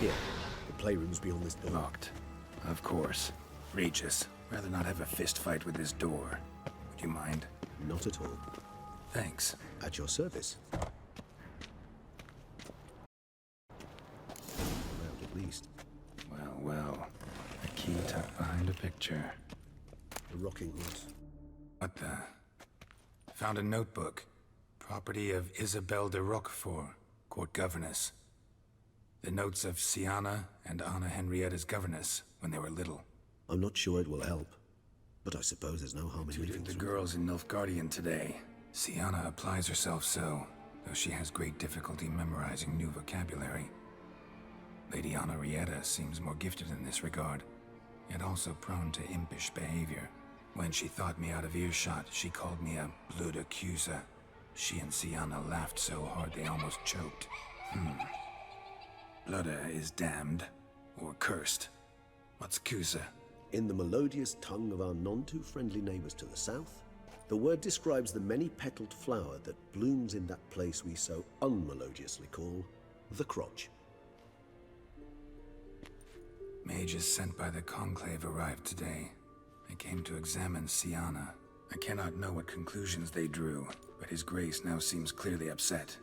Here, the playroom's beyond this door. Locked. Of course. Regis, rather not have a fist fight with this door. Would you mind? Not at all. Thanks. At your service. Loud at least. Well, well. A key tucked behind a picture. The rocking horse. What the? Found a notebook. Property of Isabelle de Roquefort, court governess. The notes of Syanna and Anna Henrietta's governess when they were little. I'm not sure it will help, but I suppose there's no harm in Tutored leaving the through. girls in Nilfgaardian today. Syanna applies herself so, though she has great difficulty memorizing new vocabulary. Lady Anna Henrietta seems more gifted in this regard, yet also prone to impish behavior. When she thought me out of earshot, she called me a blood accuser. She and Syanna laughed so hard they almost choked. Blooda is damned, or cursed. What's Cusa? In the melodious tongue of our none-too-friendly neighbors to the south, the word describes the many-petaled flower that blooms in that place we so unmelodiously call the crotch. Mages sent by the Conclave arrived today. They came to examine Syanna. I cannot know what conclusions they drew, but His Grace now seems clearly upset.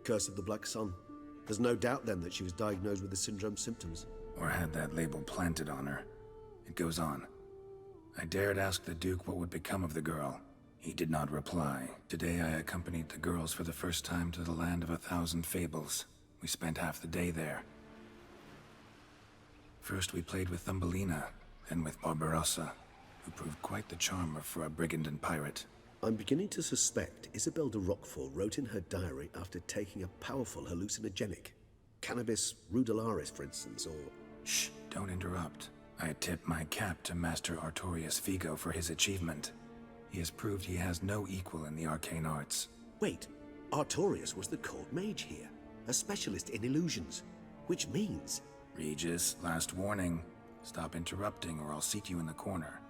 Curse of the Black Sun. There's no doubt then that she was diagnosed with the syndrome symptoms. Or had that label planted on her. It goes on. I dared ask the Duke what would become of the girl. He did not reply. Today I accompanied the girls for the first time to the land of 1,000 fables. We spent half the day there. First we played with Thumbelina, then with Barbarossa, who proved quite the charmer for a brigand and pirate. I'm beginning to suspect Isabelle de Roquefort wrote in her diary after taking a powerful hallucinogenic. Cannabis rudelaris, for instance, or... Shh, don't interrupt. I tip my cap to Master Artorius Vigo for his achievement. He has proved he has no equal in the arcane arts. Wait, Artorius was the court mage here, a specialist in illusions, which means... Regis, last warning. Stop interrupting or I'll seat you in the corner.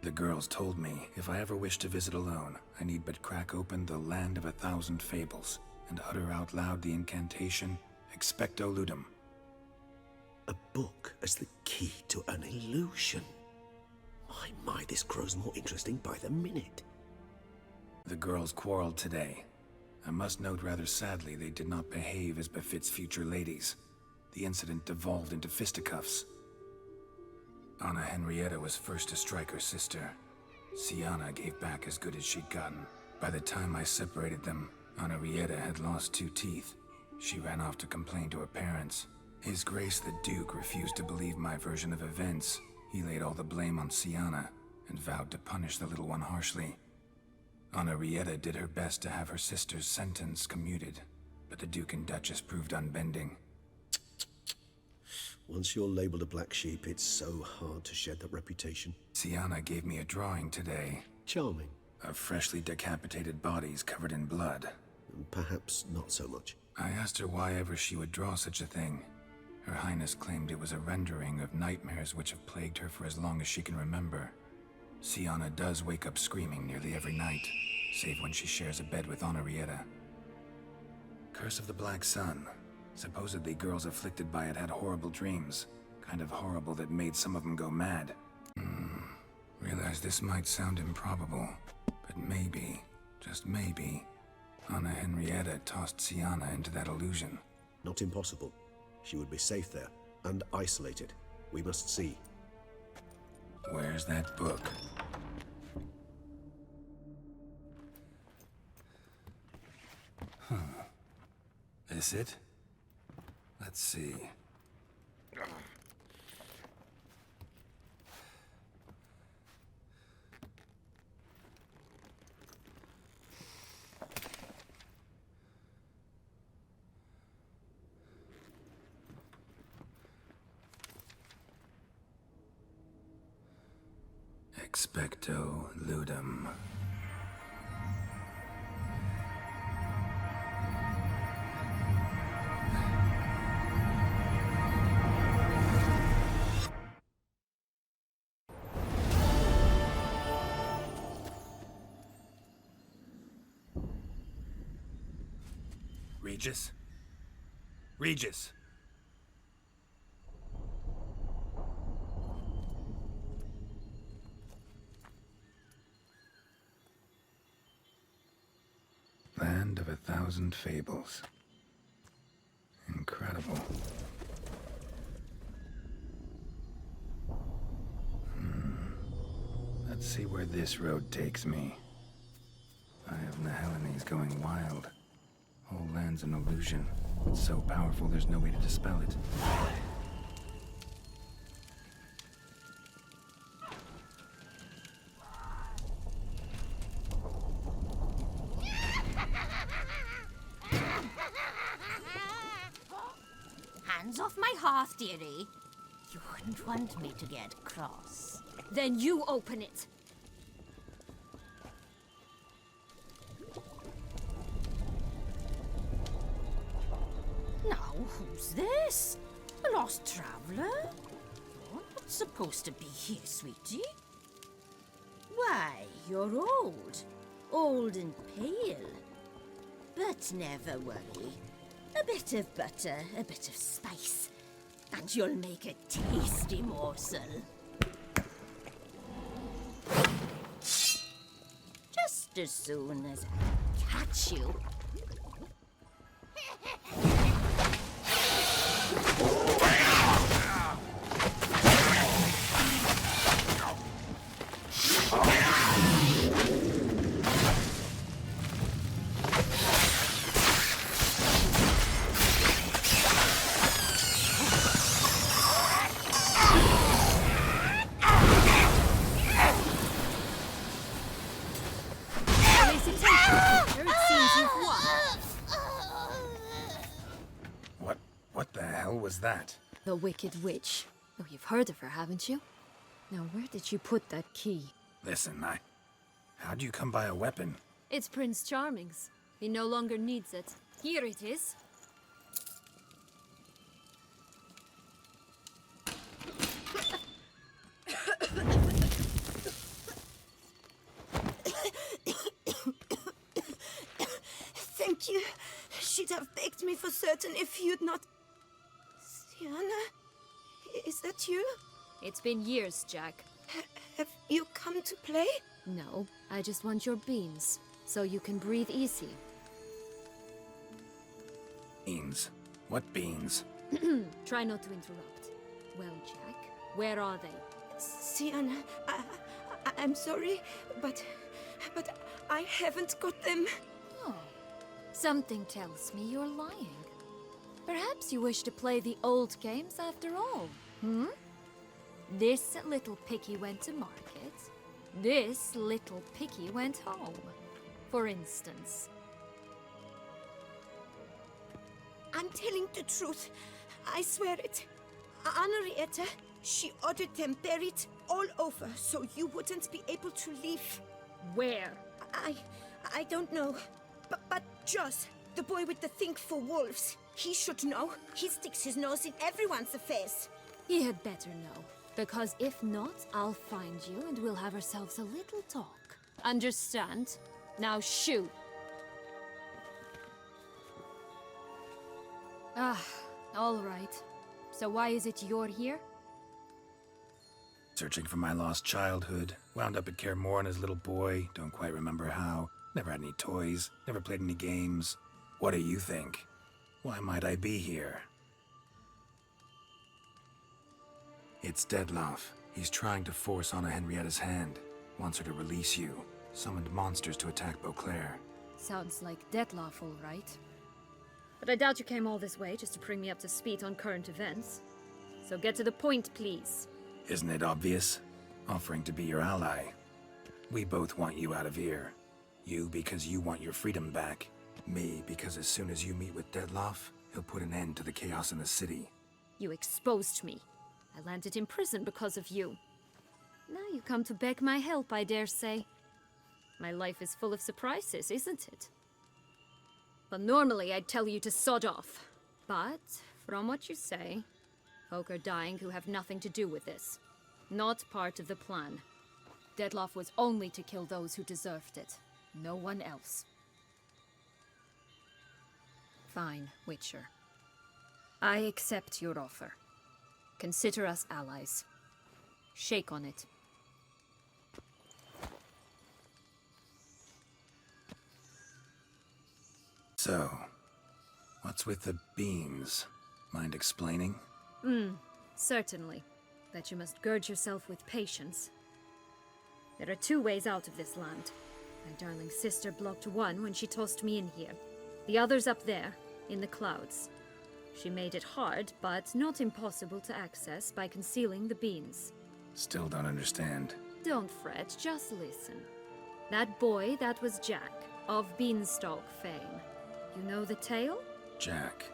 The girls told me if I ever wish to visit alone, I need but crack open the land of 1,000 fables and utter out loud the incantation Expecto Ludum. A book as the key to an illusion. My, this grows more interesting by the minute. The girls quarreled today. I must note rather sadly they did not behave as befits future ladies. The incident devolved into fisticuffs. Anna Henrietta was first to strike her sister. Syanna gave back as good as she'd gotten. By the time I separated them, Anna Henrietta had lost 2 teeth. She ran off to complain to her parents. His Grace the Duke refused to believe my version of events. He laid all the blame on Syanna and vowed to punish the little one harshly. Anna Henrietta did her best to have her sister's sentence commuted, but the Duke and Duchess proved unbending. Once you're labeled a black sheep, it's so hard to shed that reputation. Syanna gave me a drawing today. Charming. Of freshly decapitated bodies covered in blood. Perhaps not so much. I asked her why ever she would draw such a thing. Her Highness claimed it was a rendering of nightmares which have plagued her for as long as she can remember. Syanna does wake up screaming nearly every night, save when she shares a bed with Anna Henrietta. Curse of the Black Sun. Supposedly girls afflicted by it had horrible dreams. Kind of horrible that made some of them go mad. Realize this might sound improbable, but maybe, just maybe, Anna Henrietta tossed Syanna into that illusion. Not impossible. She would be safe there, and isolated. We must see. Where's that book? This it? Let's see. Expecto Ludum. Regis? Regis! 1,000 fables. Incredible. Let's see where this road takes me. Eye of Nehelene going wild. Whole land's an illusion. It's so powerful there's no way to dispel it. Hands off my hearth, dearie. You wouldn't want me to get cross. Then you open it. Now, who's this? A lost traveler? You're not supposed to be here, sweetie. Why, you're old. Old and pale. But never worry. A bit of butter, a bit of spice, and you'll make a tasty morsel. Just as soon as I catch you. What the hell was that? The Wicked Witch. Oh, you've heard of her, haven't you? Now, where did you put that key? Listen, how'd you come by a weapon? It's Prince Charming's. He no longer needs it. Here it is. Thank you. She'd have begged me for certain if you'd not... Syanna? Is that you? It's been years, Jack. Have you come to play? No, I just want your beans, so you can breathe easy. Beans? What beans? Try not to interrupt. Well, Jack, where are they? Syanna, I'm sorry, but I haven't got them. Oh, something tells me you're lying. Perhaps you wish to play the old games after all, hmm? This little piggy went to market. This little piggy went home, for instance. I'm telling the truth. I swear it. Henrietta, she ordered them buried all over so you wouldn't be able to leave. Where? I don't know. But Joss, the boy with the thing for wolves, he should know. He sticks his nose in everyone's affairs. He had better know. Because if not, I'll find you and we'll have ourselves a little talk. Understand? Now shoot. Ah, all right. So why is it you're here? Searching for my lost childhood. Wound up at Kaer Morhen as a little boy. Don't quite remember how. Never had any toys. Never played any games. What do you think? Why might I be here? It's Dettlaff. He's trying to force Anna Henrietta's hand. Wants her to release you. Summoned monsters to attack Beauclair. Sounds like Dettlaff, all right. But I doubt you came all this way just to bring me up to speed on current events. So get to the point, please. Isn't it obvious? Offering to be your ally. We both want you out of here. You because you want your freedom back. Me because as soon as you meet with Dettlaff, he'll put an end to the chaos in the city. You exposed me. I landed in prison because of you. Now you come to beg my help, I dare say. My life is full of surprises, isn't it? Well, normally I'd tell you to sod off. But, from what you say, folk are dying who have nothing to do with this. Not part of the plan. Dettlaff was only to kill those who deserved it. No one else. Fine, Witcher. I accept your offer. Consider us allies. Shake on it. So, what's with the beans? Mind explaining? Certainly. But you must gird yourself with patience. There are two ways out of this land. My darling sister blocked one when she tossed me in here. The other's up there, in the clouds. She made it hard, but not impossible to access by concealing the beans. Still don't understand. Don't fret, just listen. That boy, that was Jack, of Beanstalk fame. You know the tale? Jack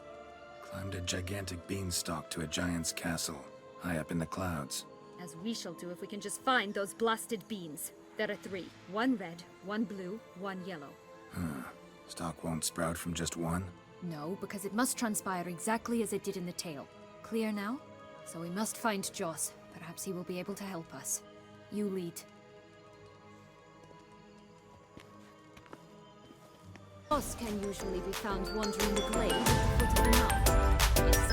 climbed a gigantic beanstalk to a giant's castle, high up in the clouds. As we shall do if we can just find those blasted beans. There are 3. 1 red, 1 blue, 1 yellow. Stalk won't sprout from just one? No, because it must transpire exactly as it did in the tale. Clear now? So we must find Joss. Perhaps he will be able to help us. You lead. Joss can usually be found wandering the glade at the foot of the mountain. If